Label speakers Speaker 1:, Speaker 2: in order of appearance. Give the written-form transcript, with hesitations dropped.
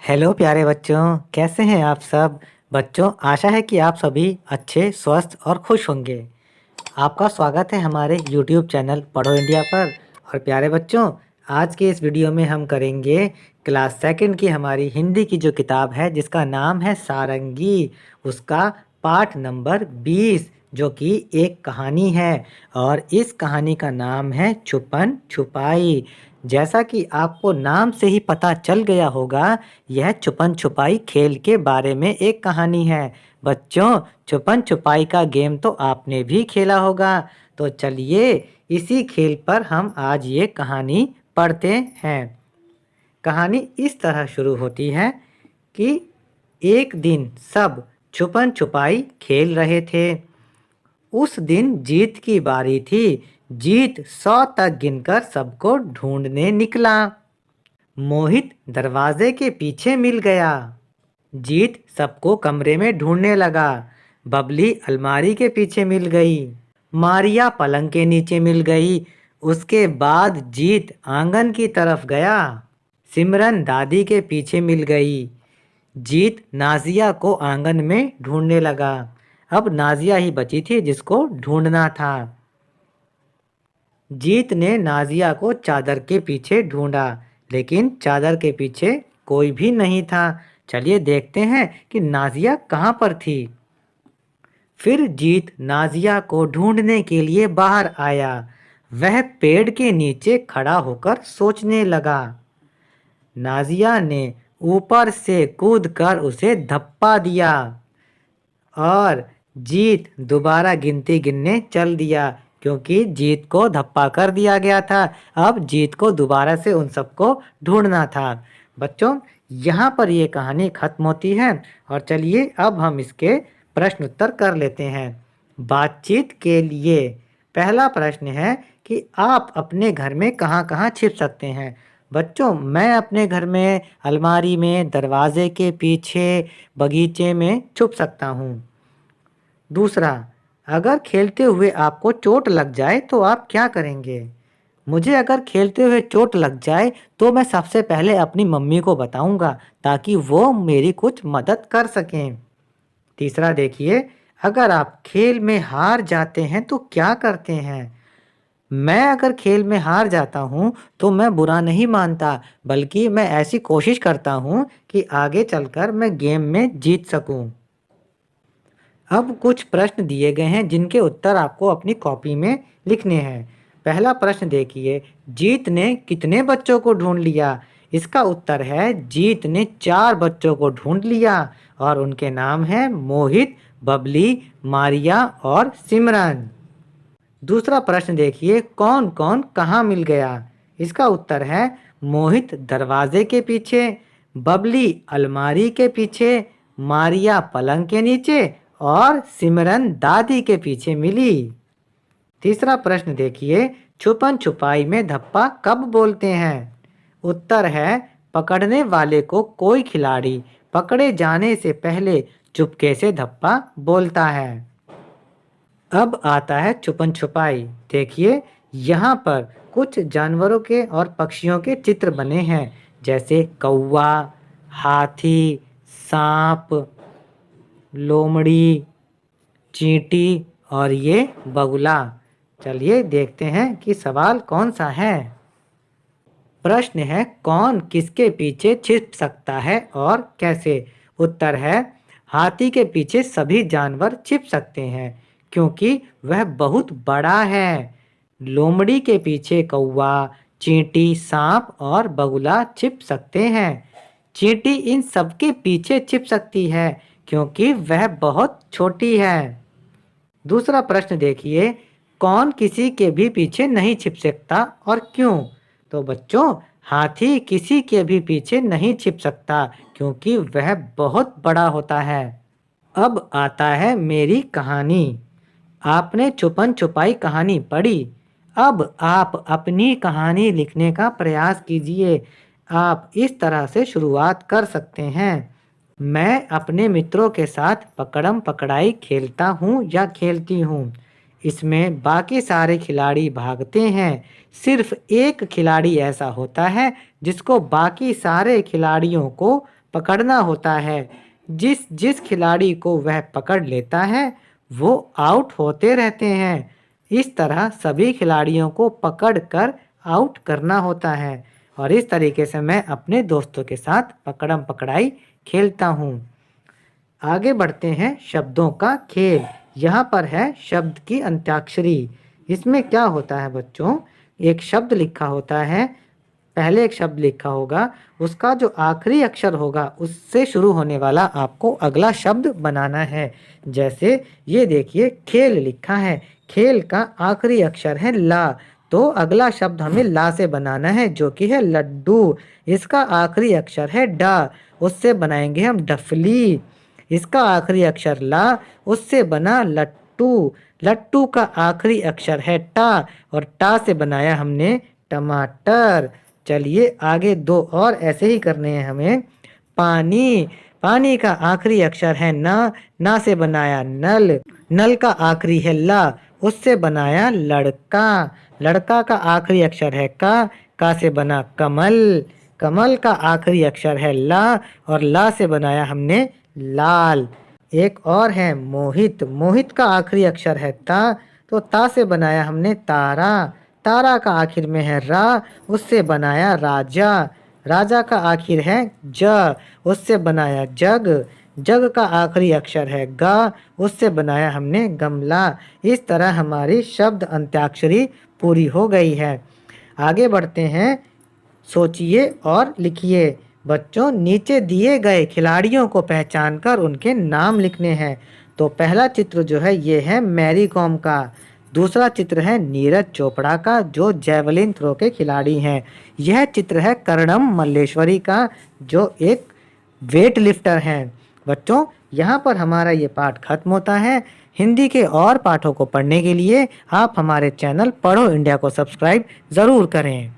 Speaker 1: Hello प्यारे बच्चों, कैसे हैं आप सब। बच्चों, आशा है कि आप सभी अच्छे, स्वस्थ और खुश होंगे। आपका स्वागत है हमारे यूट्यूब चैनल पढ़ो इंडिया पर। और प्यारे बच्चों, आज के इस वीडियो में हम करेंगे क्लास सेकंड की हमारी हिंदी की जो किताब है जिसका नाम है सारंगी, उसका पाठ नंबर 20 जो कि एक कहानी है। और इस कहानी का नाम है छुपन छुपाई। जैसा कि आपको नाम से ही पता चल गया होगा, यह छुपन छुपाई खेल के बारे में एक कहानी है। बच्चों, छुपन छुपाई का गेम तो आपने भी खेला होगा। तो चलिए इसी खेल पर हम आज ये कहानी पढ़ते हैं। कहानी इस तरह शुरू होती है कि एक दिन सब छुपन छुपाई खेल रहे थे। उस दिन जीत की बारी थी। जीत 100 तक गिनकर सबको ढूंढने निकला। मोहित दरवाजे के पीछे मिल गया। जीत सबको कमरे में ढूंढने लगा। बबली अलमारी के पीछे मिल गई। मारिया पलंग के नीचे मिल गई। उसके बाद जीत आंगन की तरफ गया। सिमरन दादी के पीछे मिल गई। जीत नाजिया को आंगन में ढूंढने लगा। अब नाजिया ही बची थी जिसको ढूंढना था। जीत ने नाजिया को चादर के पीछे ढूंढा, लेकिन चादर के पीछे कोई भी नहीं था। चलिए देखते हैं कि नाजिया कहाँ पर थी। फिर जीत नाजिया को ढूंढने के लिए बाहर आया। वह पेड़ के नीचे खड़ा होकर सोचने लगा। नाजिया ने ऊपर से कूदकर उसे धप्पा दिया और जीत दोबारा गिनती गिनने चल दिया, क्योंकि जीत को धप्पा कर दिया गया था। अब जीत को दोबारा से उन सबको ढूंढना था। बच्चों, यहाँ पर ये कहानी खत्म होती है। और चलिए अब हम इसके प्रश्न उत्तर कर लेते हैं। बातचीत के लिए पहला प्रश्न है कि आप अपने घर में कहाँ कहाँ छिप सकते हैं। बच्चों, मैं अपने घर में अलमारी में, दरवाजे के पीछे, बगीचे में छुप सकता हूँ। दूसरा, अगर खेलते हुए आपको चोट लग जाए तो आप क्या करेंगे। मुझे अगर खेलते हुए चोट लग जाए तो मैं सबसे पहले अपनी मम्मी को बताऊंगा ताकि वो मेरी कुछ मदद कर सकें। तीसरा देखिए, अगर आप खेल में हार जाते हैं तो क्या करते हैं। मैं अगर खेल में हार जाता हूँ तो मैं बुरा नहीं मानता, बल्कि मैं ऐसी कोशिश करता हूँ कि आगे चलकर मैं गेम में जीत सकूँ। अब कुछ प्रश्न दिए गए हैं जिनके उत्तर आपको अपनी कॉपी में लिखने हैं। पहला प्रश्न देखिए, जीत ने कितने बच्चों को ढूंढ लिया। इसका उत्तर है जीत ने 4 बच्चों को ढूंढ लिया और उनके नाम हैं मोहित, बबली, मारिया और सिमरन। दूसरा प्रश्न देखिए, कौन कौन कहाँ मिल गया। इसका उत्तर है मोहित दरवाजे के पीछे, बबली अलमारी के पीछे, मारिया पलंग के नीचे और सिमरन दादी के पीछे मिली। तीसरा प्रश्न देखिए, छुपन छुपाई में धप्पा कब बोलते हैं। उत्तर है पकड़ने वाले को कोई खिलाड़ी पकड़े जाने से पहले चुपके से धप्पा बोलता है। अब आता है छुपन छुपाई। देखिए, यहाँ पर कुछ जानवरों के और पक्षियों के चित्र बने हैं, जैसे कौवा, हाथी, सांप, लोमड़ी, चींटी और ये बगुला। चलिए देखते हैं कि सवाल कौन सा है। प्रश्न है, कौन किसके पीछे छिप सकता है और कैसे। उत्तर है हाथी के पीछे सभी जानवर छिप सकते हैं क्योंकि वह बहुत बड़ा है। लोमड़ी के पीछे कौवा, चींटी, सांप और बगुला छिप सकते हैं। चींटी इन सबके पीछे छिप सकती है क्योंकि वह बहुत छोटी है। दूसरा प्रश्न देखिए, कौन किसी के भी पीछे नहीं छिप सकता और क्यों। तो बच्चों, हाथी किसी के भी पीछे नहीं छिप सकता क्योंकि वह बहुत बड़ा होता है। अब आता है मेरी कहानी। आपने छुपन छुपाई कहानी पढ़ी। अब आप अपनी कहानी लिखने का प्रयास कीजिए। आप इस तरह से शुरुआत कर सकते हैं। मैं अपने मित्रों के साथ पकड़म पकड़ाई खेलता हूँ या खेलती हूँ। इसमें बाकी सारे खिलाड़ी भागते हैं। सिर्फ एक खिलाड़ी ऐसा होता है जिसको बाकी सारे खिलाड़ियों को पकड़ना होता है। जिस जिस खिलाड़ी को वह पकड़ लेता है वो आउट होते रहते हैं। इस तरह सभी खिलाड़ियों को पकड़ कर आउट करना होता है और इस तरीके से मैं अपने दोस्तों के साथ पकड़म पकड़ाई खेलता हूँ। आगे बढ़ते हैं शब्दों का खेल। यहाँ पर है शब्द की अंत्याक्षरी। इसमें क्या होता है बच्चों, एक शब्द लिखा होता है, पहले एक शब्द लिखा होगा, उसका जो आखिरी अक्षर होगा उससे शुरू होने वाला आपको अगला शब्द बनाना है। जैसे ये देखिए खेल लिखा है, खेल का आखिरी अक्षर है ला, तो अगला शब्द हमें ला से बनाना है जो कि है लड्डू। इसका आखिरी अक्षर है डा, उससे बनाएंगे हम डफली। इसका आखिरी अक्षर ला, उससे बना लट्टू। लट्टू का आखिरी अक्षर है टा और टा से बनाया हमने टमाटर। चलिए आगे दो और ऐसे ही करने हैं हमें। पानी, पानी का आखिरी अक्षर है ना, ना से बनाया नल। नल का आखिरी है ला, उससे बनाया लड़का। लड़का का आखिरी अक्षर है का से बना कमल। कमल का आखिरी अक्षर है ला और ला से बनाया हमने लाल। एक और है मोहित, मोहित का आखिरी अक्षर है ता, तो ता से बनाया हमने तारा। तारा का आखिर में है रा, उससे बनाया राजा। राजा का आखिर है ज, उससे बनाया जग। जग का आखिरी अक्षर है गा, उससे बनाया हमने गमला। इस तरह हमारी शब्द अंत्याक्षरी पूरी हो गई है। आगे बढ़ते हैं, सोचिए और लिखिए। बच्चों नीचे दिए गए खिलाड़ियों को पहचानकर उनके नाम लिखने हैं। तो पहला चित्र जो है ये है मैरी कॉम का। दूसरा चित्र है नीरज चोपड़ा का जो जैवलिन थ्रो के खिलाड़ी हैं। यह चित्र है कर्णम मल्लेश्वरी का जो एक वेट लिफ्टर हैं। बच्चों यहाँ पर हमारा ये पाठ खत्म होता है। हिंदी के और पाठों को पढ़ने के लिए आप हमारे चैनल पढ़ो इंडिया को सब्सक्राइब ज़रूर करें।